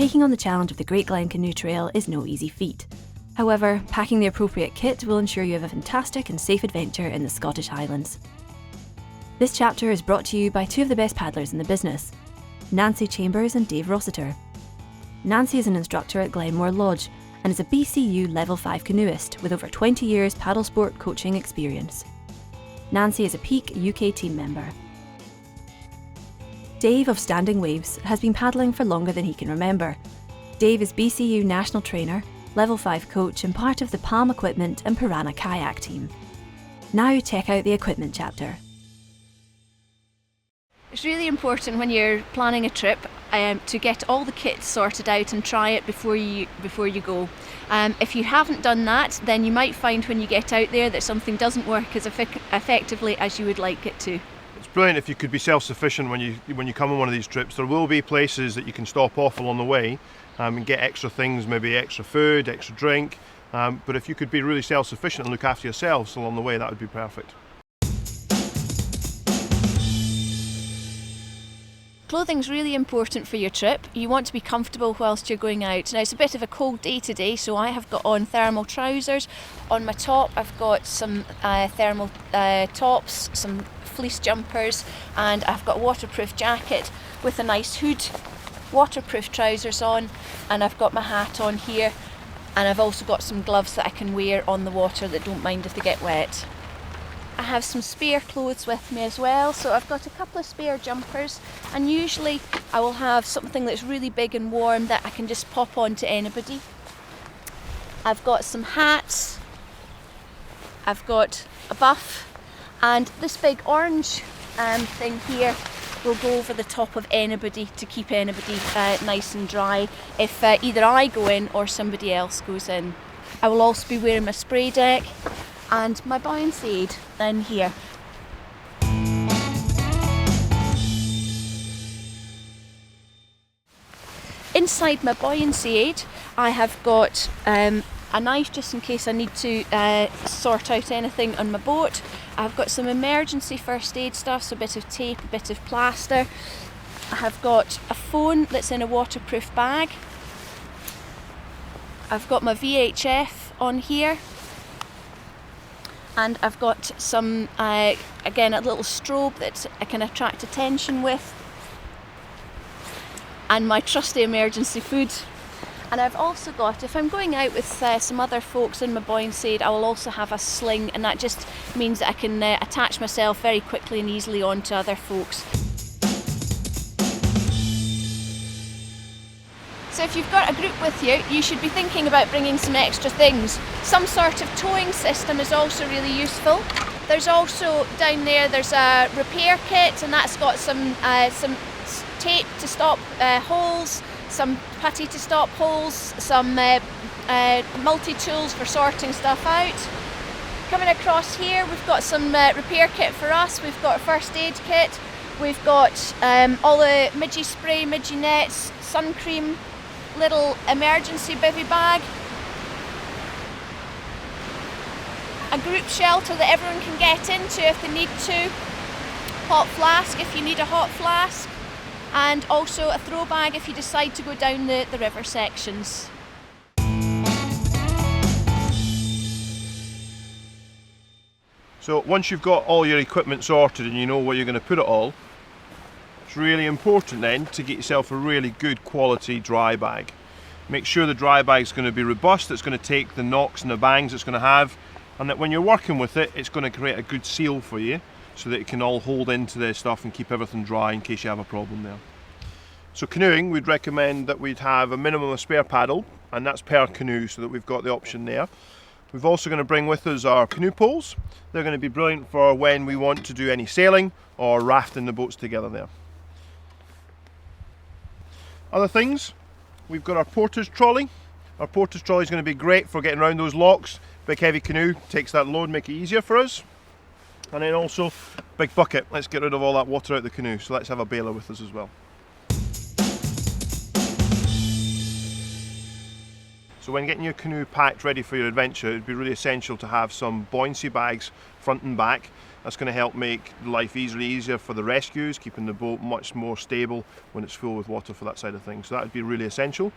taking on the challenge of the Great Glen Canoe Trail is no easy feat. However, packing the appropriate kit will ensure you have a fantastic and safe adventure in the Scottish Highlands. This chapter is brought to you by two of the best paddlers in the business, Nancy Chambers and Dave Rossiter. Nancy is an instructor at Glenmore Lodge and is a BCU Level 5 canoeist with over 20 years paddle sport coaching experience. Nancy is a peak UK team member. Dave of Standing Waves has been paddling for longer than he can remember. Dave is BCU national trainer, Level 5 coach and part of the Palm Equipment and Piranha Kayak team. Now check out the equipment chapter. It's really important when you're planning a trip to get all the kit sorted out and try it before you go. If you haven't done that, then you might find when you get out there that something doesn't work as effectively as you would like it to. It's brilliant if you could be self-sufficient when you come on one of these trips. There will be places that you can stop off along the way and get extra things, maybe extra food, extra drink. But if you could be really self-sufficient and look after yourselves along the way, that would be perfect. Clothing's really important for your trip. You want to be comfortable whilst you're going out. Now it's a bit of a cold day today, so I have got on thermal trousers. On my top I've got some thermal tops, some fleece jumpers, and I've got a waterproof jacket with a nice hood, waterproof trousers on, and I've got my hat on here, and I've also got some gloves that I can wear on the water that don't mind if they get wet. I have some spare clothes with me as well, so I've got a couple of spare jumpers, and usually I will have something that's really big and warm that I can just pop on to anybody. I've got some hats, I've got a buff, and this big orange thing here will go over the top of anybody to keep anybody nice and dry if either I go in or somebody else goes in. I will also be wearing my spray deck and my buoyancy aid in here. Inside my buoyancy aid I have got a knife just in case I need to sort out anything on my boat. I've got some emergency first aid stuff, so a bit of tape, a bit of plaster. I have got a phone that's in a waterproof bag. I've got my VHF on here. And I've got some, again, a little strobe that I can attract attention with, and my trusty emergency food. And I've also got, if I'm going out with some other folks in my buoyancy aid, I will also have a sling, and that just means that I can attach myself very quickly and easily onto other folks. So if you've got a group with you, you should be thinking about bringing some extra things. Some sort of towing system is also really useful. There's also down there, there's a repair kit, and that's got some tape to stop holes, some putty to stop holes, some multi-tools for sorting stuff out. Coming across here, we've got some repair kit for us. We've got a first aid kit. We've got all the midgie spray, midgie nets, sun cream, little emergency bivvy bag, a group shelter that everyone can get into if they need to, hot flask if you need a hot flask, and also a throw bag if you decide to go down the river sections. So once you've got all your equipment sorted and you know where you're going to put it all, it's really important then to get yourself a really good quality dry bag. Make sure the dry bag is going to be robust, it's going to take the knocks and the bangs it's going to have, and that when you're working with it, it's going to create a good seal for you so that it can all hold into the stuff and keep everything dry in case you have a problem there. So canoeing, we'd recommend that we'd have a minimum of spare paddle, and that's per canoe, so that we've got the option there. We're also going to bring with us our canoe poles. They're going to be brilliant for when we want to do any sailing or rafting the boats together there. Other things, we've got our porter's trolley. Our porter's trolley is going to be great for getting around those locks. Big heavy canoe takes that load, make it easier for us. And then also, big bucket. Let's get rid of all that water out of the canoe, so let's have a baler with us as well. So when getting your canoe packed ready for your adventure, it'd be really essential to have some buoyancy bags front and back. That's going to help make life easier for the rescues, keeping the boat much more stable when it's full with water for that side of things. So that would be really essential.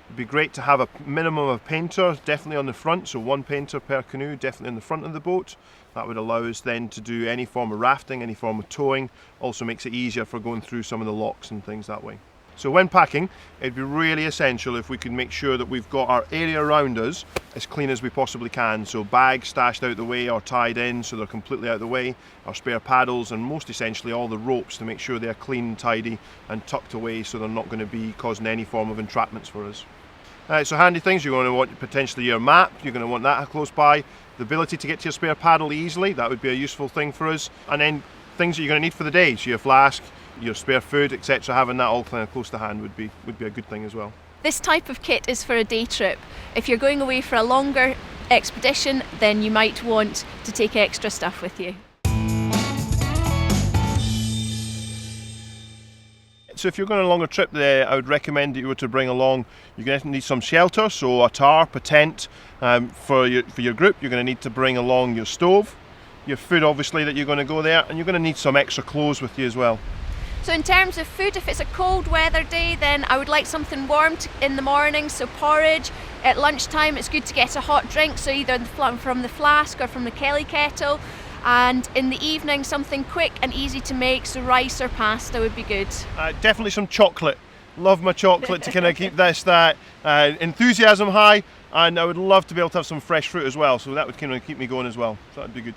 It'd be great to have a minimum of painter definitely on the front, so 1 painter per canoe definitely in the front of the boat. That would allow us then to do any form of rafting, any form of towing. Also makes it easier for going through some of the locks and things that way. So when packing, it'd be really essential if we could make sure that we've got our area around us as clean as we possibly can. So bags stashed out the way or tied in so they're completely out of the way, our spare paddles, and most essentially all the ropes to make sure they're clean, tidy and tucked away so they're not going to be causing any form of entrapments for us. So handy things, you're going to want potentially your map, you're going to want that close by, the ability to get to your spare paddle easily, that would be a useful thing for us, and then things that you're going to need for the day, so your flask, your spare food, etc. Having that all kind of close to hand would be a good thing as well. This type of kit is for a day trip. If you're going away for a longer expedition, then you might want to take extra stuff with you. So if you're going on a longer trip there, I would recommend that you were to bring along, you're going to need some shelter, so a tarp, a tent. For your group, you're going to need to bring along your stove, your food obviously that you're going to go there, and you're going to need some extra clothes with you as well. So in terms of food, if it's a cold weather day, then I would like something warm in the morning, so porridge. At lunchtime it's good to get a hot drink, so either from the flask or from the Kelly kettle. And in the evening, something quick and easy to make, so rice or pasta would be good. Definitely some chocolate. Love my chocolate to kind of keep that enthusiasm high, and I would love to be able to have some fresh fruit as well, so that would kind of keep me going as well. So that'd be good.